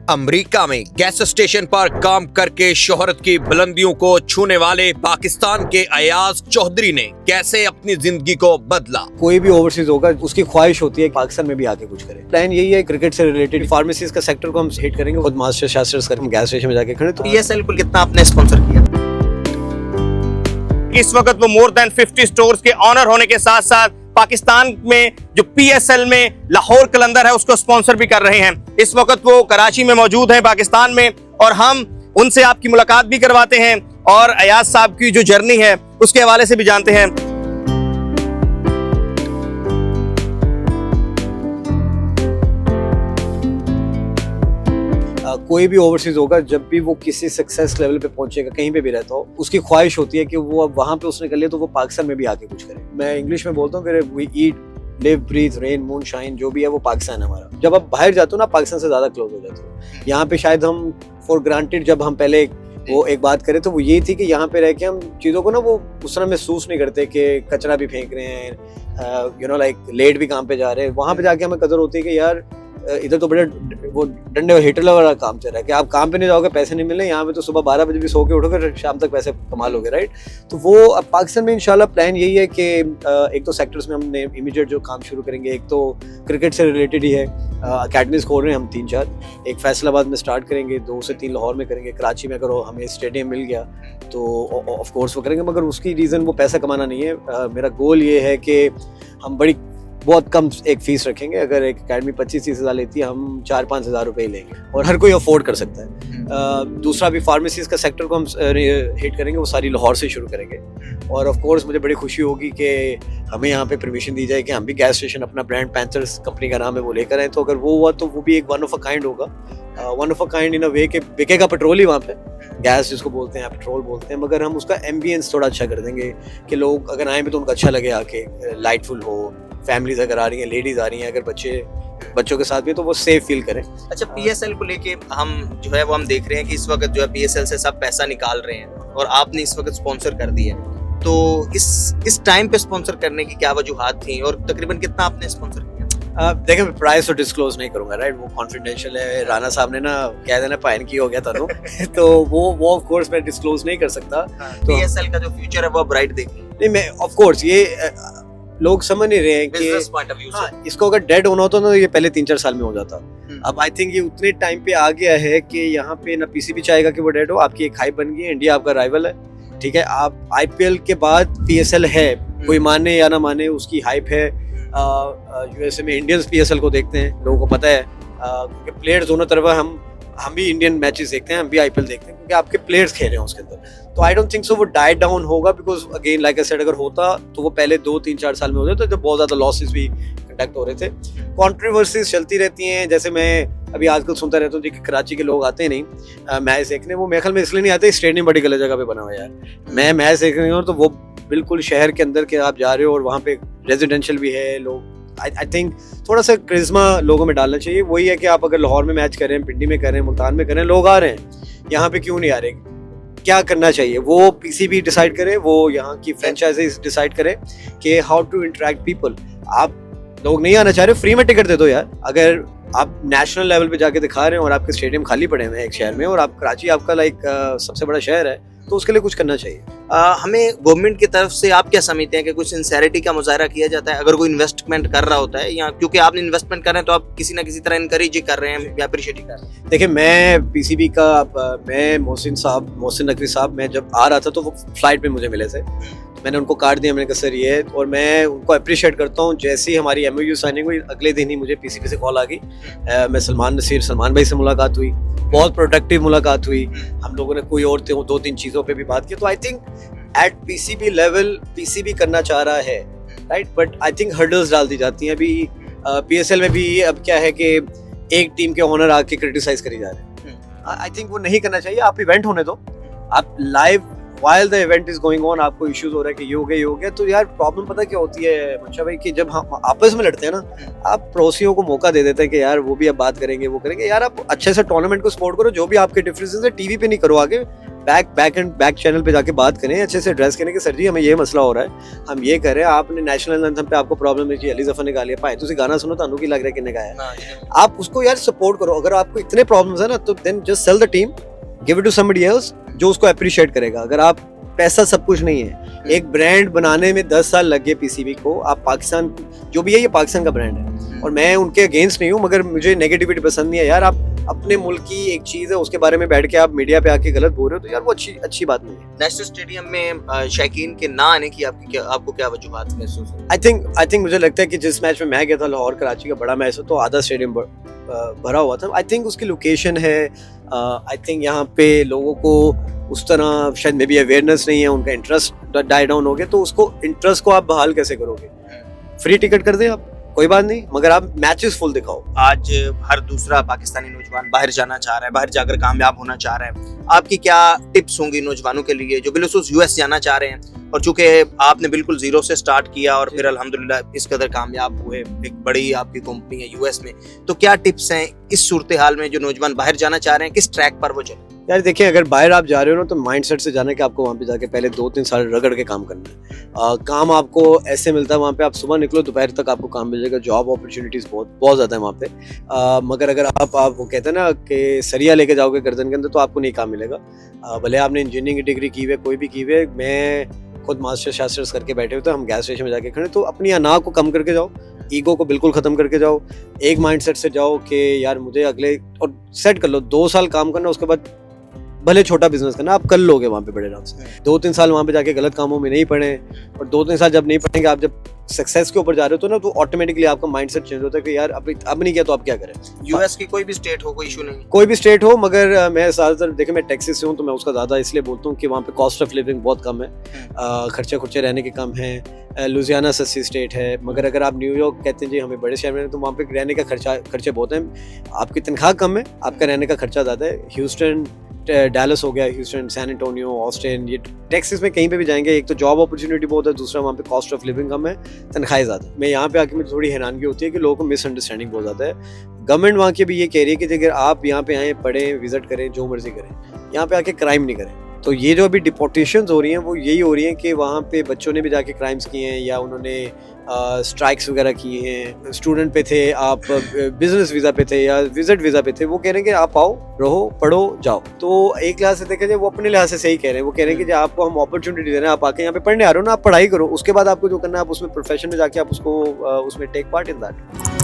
America में gas station पर काम करके शोहरत की बुलंदियों को छूने वाले पाकिस्तान के अयाज चौधरी ने कैसे अपनी जिंदगी को बदला। कोई भी ओवरसीज होगा उसकी ख्वाहिश होती है पाकिस्तान में भी आके कुछ करे। प्लान यही है, क्रिकेट से रिलेटेड फार्मेसीज का सेक्टर को हम हिट करेंगे, खुद मास्टर शास्टर्स करेंगे, गैस स्टेशन में जाके खड़े। तो पीएसएल को कितना आपने स्पॉन्सर किया? इस वक्त वो मोर देन 50 स्टोर्स के ऑनर होने के साथ साथ पाकिस्तान में जो पीएसएल में लाहौर कलंदर है उसको स्पॉन्सर भी कर रहे हैं। इस वक्त वो कराची में मौजूद हैं पाकिस्तान में, और हम उनसे आपकी मुलाकात भी करवाते हैं और अयाज साहब की जो जर्नी है उसके हवाले से भी जानते हैं। कोई भी ओवरसीज होगा, जब भी वो किसी सक्सेस लेवल पे पहुंचेगा, कहीं पे भी रहता हो, उसकी ख्वाहिश होती है कि वो अब वहां पे उसने कर लिया तो वो पाकिस्तान में भी आके कुछ करे। मैं इंग्लिश में बोलता हूँ कि we eat live breathe rain moon shine, जो भी है वो पाकिस्तान है हमारा। जब आप बाहर जाते हो ना, पाकिस्तान से ज्यादा क्लोज हो जाते हो। यहाँ पे शायद हम फॉर ग्रांटेड, जब हम पहले वो एक बात करें तो वो ये थी कि यहाँ पे रह के हम चीज़ों को ना वो उस तरह महसूस नहीं करते कि कचरा भी फेंक रहे हैं, लाइक लेट भी काम पे जा रहे हैं। वहाँ पे जाके हमें कदर होती है कि यार इधर तो बड़े वो डंडे और हिटलर वाला काम चल रहा है कि आप काम पे नहीं जाओगे, पैसे नहीं मिलने। यहाँ पे तो सुबह 12 बजे भी सो के उठोगे, शाम तक पैसे कमा लोगे, राइट। तो वो अब पाकिस्तान में इंशाल्लाह प्लान यही है कि एक तो सेक्टर्स में हमने इमीडिएट जो काम शुरू करेंगे, एक तो क्रिकेट से रिलेटेड ही है, अकेडमीज खोल रहे हैं हम 3-4। एक फैसलाबाद में स्टार्ट करेंगे, 2 से 3 लाहौर में करेंगे, कराची में अगर हमें स्टेडियम मिल गया तो ऑफ कोर्स वो करेंगे। मगर उसकी रीज़न वो पैसा कमाना नहीं है। मेरा गोल ये है कि हम बहुत कम एक फीस रखेंगे। अगर एक अकेडमी 25-30 हज़ार लेती है, हम 4-5 हज़ार रुपये लेंगे और हर कोई अफोर्ड कर सकता है। दूसरा भी फार्मेसीज का सेक्टर को हम हिट करेंगे, वो सारी लाहौर से शुरू करेंगे। और ऑफ कोर्स मुझे बड़ी खुशी होगी कि हमें यहाँ पे परमिशन दी जाए कि हम भी गैस स्टेशन अपना ब्रांड पैंथर्स कंपनी का नाम है वो लेकर आए। तो अगर वो हुआ तो वो भी एक वन ऑफ अ काइंड होगा, one of a kind in a way के बिकेगा पेट्रोल ही वहाँ पे, गैस जिसको बोलते हैं, पेट्रोल बोलते हैं, मगर हम उसका एम्बियंस थोड़ा अच्छा कर देंगे कि लोग अगर आए भी तो उनको अच्छा लगे आके, लाइटफुल हो, फैमिलीज अगर आ रही हैं, लेडीज आ रही हैं, अगर बच्चों के साथ भी, तो वो सेफ फील करें। अच्छा, पीएसएल को लेके हम जो है वो हम देख रहे हैं कि इस वक्त जो है पीएसएल से सब पैसा निकाल रहे हैं और आपने इस वक्त स्पॉन्सर कर दिया है। तो इस टाइम पे स्पॉन्सर करने की क्या वजूहात थी और तकरीबन कितना आपने स्पॉन्सर किया? देखिए, प्राइस तो डिस्क्लोज नहीं करूंगा, राइट, वो कॉन्फिडेंशियल है। राणा साहब ने ना कह देना पाइन की हो गया था तो वो ऑफ कोर्स मैं डिस्क्लोज नहीं कर सकता। तो पीएसएल का जो फ्यूचर है वो ब्राइट देखिए। नहीं, मैं ऑफ कोर्स ये लोग समझ नहीं रहे हैं कि इसको अगर डेड होना होता ना, ये पहले 3-4 साल में हो जाता। अब आई थिंक ये उतने टाइम पे आ गया है कि यहाँ पे ना पीसीबी चाहेगा कि वो डेड हो। आपकी एक हाइप बन गई है, इंडिया आपका राइवल है, ठीक है। आप आईपीएल के बाद पीएसएल है, कोई माने या ना माने उसकी हाइप है। यूएसए में इंडियंस पीएसएल को देखते हैं, लोगों को पता है, क्योंकि प्लेयर्स दोनों तरफ हम भी इंडियन मैचेस देखते हैं, हम भी आईपीएल देखते हैं, क्योंकि आपके प्लेयर्स खेल रहे हैं उसके अंदर। तो आई डोंट थिंक सो वो डाइट डाउन होगा, because again like I said, अगर होता तो वो पहले 2-3-4 साल में हो जाता, तो बहुत ज्यादा लॉसेस भी कंडक्ट हो रहे थे। कंट्रोवर्सीज चलती रहती हैं, जैसे मैं अभी आजकल सुनता रहता हूँ कि कराची के लोग आते हैं नहीं मैच देखने, वो मेरे ख्याल में इसलिए नहीं आते, स्टेडियम बड़ी गलत जगह पे बना हुआ है यार। मैं मैच देखने हूँ तो वो बिल्कुल शहर के अंदर के आप जा रहे हो और वहाँ पे रेजिडेंशियल भी है। लोग आई थिंक थोड़ा सा क्रिज्मा लोगों में डालना चाहिए। वही है कि आप अगर लाहौर में मैच कर रहे हैं, पिंडी में कर रहे हैं, मुल्तान में कर रहे हैं, लोग आ रहे हैं, यहाँ पे क्यों नहीं आ रहे? क्या करना चाहिए? वो पीसीबी डिसाइड करे, वो यहाँ की फ्रेंचाइजीज डिसाइड करे कि हाउ टू इंटरेक्ट पीपल। आप लोग नहीं आना चाह रहे, फ्री में टिकट दे दो यार। अगर आप नेशनल लेवल पे जाके दिखा रहे हैं और आपके स्टेडियम खाली पड़े हुए हैं एक शहर में, और आप कराची आपका लाइक सबसे बड़ा शहर है, तो उसके लिए कुछ करना चाहिए। हमें गवर्नमेंट की तरफ से आप क्या समझते हैं कि कुछ सिंसेरिटी का मुजाहरा किया जाता है अगर कोई इन्वेस्टमेंट कर रहा होता है, या क्योंकि आपने इन्वेस्टमेंट कर रहे हैं तो आप किसी ना किसी तरह इनकरेज कर रहे हैं या अप्रिशिएट कर रहे हैं? देखिए, मैं पीसीबी का मैं मोहसिन नकवी साहब, मैं जब आ रहा था तो वो फ्लाइट में मुझे मिले थे, मैंने उनको कार्ड दिया, मैंने कहा सर ये है, और मैं उनको अप्रिशिएट करता हूँ। जैसे ही हमारी एमओयू साइनिंग हुई, अगले दिन ही मुझे पीसीबी से कॉल आ गई। मैं सलमान भाई से मुलाकात हुई, बहुत प्रोडक्टिव मुलाकात हुई। हम लोगों ने कोई और 2-3 चीज़ों पे भी बात की। तो I think at PCB level PCB करना चाह रहा है, right, but I think hurdles डाल दी जाती हैं। अभी पीएसएल में भी अब क्या है कि एक टीम के ओनर आके क्रिटिसाइज करी जा रहे हैं। आई थिंक वो नहीं करना चाहिए। आप इवेंट होने दो, आप live while the event is going on, आपको इश्यूज हो रहा है कि ये हो गया, तो यार प्रॉब्लम पता क्या होती है मंशा भाई, कि जब हम आपस में लड़ते हैं ना, आप पड़ोसियों को मौका दे देते हैं कि यार वो भी अब बात करेंगे, वो करेंगे। यार आप अच्छे से टूर्नामेंट को सपोर्ट करो, जो भी आपके डिफरेंसेस है टीवी पे नहीं करो आगे, बैक चैनल पे जाके बात करें, अच्छे से एड्रेस करें कि सर जी हमें ये मसला हो रहा है, हम ये कर रहे हैं, आपने नेशनल एंथम पे आपको प्रॉब्लम है जी, अली ज़फ़र ने गा लिया, भाई तुसी गाना सुनो, तानू की लग रहा है किन्ने गाया, आप उसको यार सपोर्ट करो। अगर आपको इतने प्रॉब्लम्स है ना, तो then just sell the team, give it to somebody else जो उसको अप्रिशिएट करेगा। अगर आप पैसा सब कुछ नहीं है, एक ब्रांड बनाने में 10 साल लग गए पीसीबी को, आप पाकिस्तान जो भी है ये पाकिस्तान का ब्रांड है, और मैं उनके अगेंस्ट नहीं हूँ, मगर मुझे नेगेटिविटी पसंद नहीं है यार। आप अपने मुल्क की एक चीज़ है उसके बारे में बैठ के आप मीडिया पे आके गलत बोल रहे हो, तो यार वो अच्छी बात नहीं है। नेशनल स्टेडियम में शायकीन के ना आने की आपको क्या वजूहात महसूस हुई? आई थिंक मुझे लगता है कि जिस मैच में मैं गया था, लाहौर कराची का बड़ा मैच, तो आधा स्टेडियम भरा हुआ था। आई थिंक उसकी लोकेशन है, आई थिंक यहाँ पे लोगों को उस तरह शायद मे बी अवेयरनेस नहीं है, उनका इंटरेस्ट डाई डाउन हो गया, तो उसको इंटरेस्ट को आप बहाल कैसे करोगे? फ्री टिकट कर दें आप, कोई बात नहीं, मगर आप मैचेस फुल दिखाओ। आज हर दूसरा पाकिस्तानी नौजवान बाहर जाना चाह रहा है, बाहर जाकर कामयाब होना चाह रहा है, आपकी क्या टिप्स होंगी नौजवानों के लिए जो बिलखुसूस यूएस जाना चाह रहे हैं? और चूंकि आपने बिल्कुल जीरो से स्टार्ट किया और फिर अल्हम्दुलिल्लाह इस कदर कामयाब हुए, एक बड़ी आपकी कंपनी है यूएस में, तो क्या टिप्स हैं इस सूरत हाल में जो नौजवान बाहर जाना चाह रहे हैं, किस ट्रैक पर वो चले? यार देखिए, अगर बाहर आप जा रहे हो ना, तो माइंडसेट से जाना कि आपको वहाँ पे जाके पहले 2-3 साल रगड़ के काम करना है। काम आपको ऐसे मिलता है वहाँ पे, आप सुबह निकलो दोपहर तक आपको काम मिल जाएगा, जॉब अपॉर्चुनिटीज़ बहुत ज़्यादा है वहाँ पे। मगर अगर आप वो कहते हैं ना कि सरिया लेके जाओगे गर्दन के अंदर, तो आपको नहीं काम मिलेगा। भले आपने इंजीनियरिंग की डिग्री की हुई है, कोई भी की हुई है, मैं खुद मास्टर्स करके बैठे हुए थे, हम गैस स्टेशन में जाके खड़े, तो अपनी अना को कम करके जाओ, ईगो को बिल्कुल ख़त्म करके जाओ, एक माइंडसेट से जाओ कि यार मुझे अगले, और सेट कर लो 2 साल काम करना, उसके बाद भले छोटा बिजनेस करना, आप कर लोगे वहाँ पे बड़े आराम से। 2-3 साल वहाँ पे जाके गलत कामों में नहीं पड़े, और 2-3 साल जब नहीं पड़ेंगे, आप जब सक्सेस के ऊपर जा रहे हो तो ना, तो ऑटोमेटिकली आपका माइंडसेट चेंज होता है कि यार अब नहीं किया तो आप क्या करें। यूएस की कोई भी स्टेट हो, कोई इशू नहीं, कोई भी स्टेट हो, मगर मैं ज़्यादातर देखिए, मैं टेक्सास से हूँ, तो मैं उसका ज़्यादा इसलिए बोलता हूँ कि वहाँ पे कॉस्ट ऑफ लिविंग बहुत कम है, खर्चे रहने के कम हैं। लुजियाना सस्ती स्टेट है, मगर अगर आप न्यूयॉर्क कहते हैं जी हमें बड़े शहर में, तो वहाँ पे रहने का खर्चे बहुत हैं। आपकी तनख्वाह कम है, आपका रहने का खर्चा ज़्यादा है। ह्यूस्टन, डैलस हो गया, ह्यूस्टन, सैन एंटोनियो, ऑस्टिन, ये टेक्सास में कहीं पे भी जाएंगे, एक तो जॉब अपॉर्चुनिटी बहुत है, दूसरा वहाँ पे कॉस्ट ऑफ लिविंग कम है, तनख्वाहें ज़्यादा। मैं यहाँ पे आके मुझे थोड़ी हैरानगी होती है कि लोगों को मिसअंडरस्टैंडिंग बहुत ज़्यादा है। गवर्नमेंट वहाँ की भी ये कह रही है कि अगर आप यहाँ पे आएँ, पढ़ें, विजिट करें, जो मर्जी करें, यहाँ पे आके क्राइम नहीं करें। तो ये जो अभी डिपोर्टेशंस हो रही हैं, वो यही हो रही हैं कि वहाँ पे बच्चों ने भी जाके क्राइम्स किए हैं, या उन्होंने स्ट्राइक्स वगैरह किए हैं। स्टूडेंट पे थे, आप बिजनेस वीज़ा पे थे या विजिट वीज़ा पे थे, वो कह रहे हैं कि आप आओ, रहो, पढ़ो, जाओ। तो एक लिहाज से देखा जाए, वो अपने लिहाज से सही कह रहे हैं। वो कह रहे हैं कि आपको हम अपॉर्चुनिटी दे रहे हैं, आप आके यहाँ पे पढ़ने आ रहे हो ना, आप पढ़ाई करो, उसके बाद आपको जो करना है आप उसमें प्रोफेशन में जाके आप उसको उसमें टेक पार्ट इन दैट।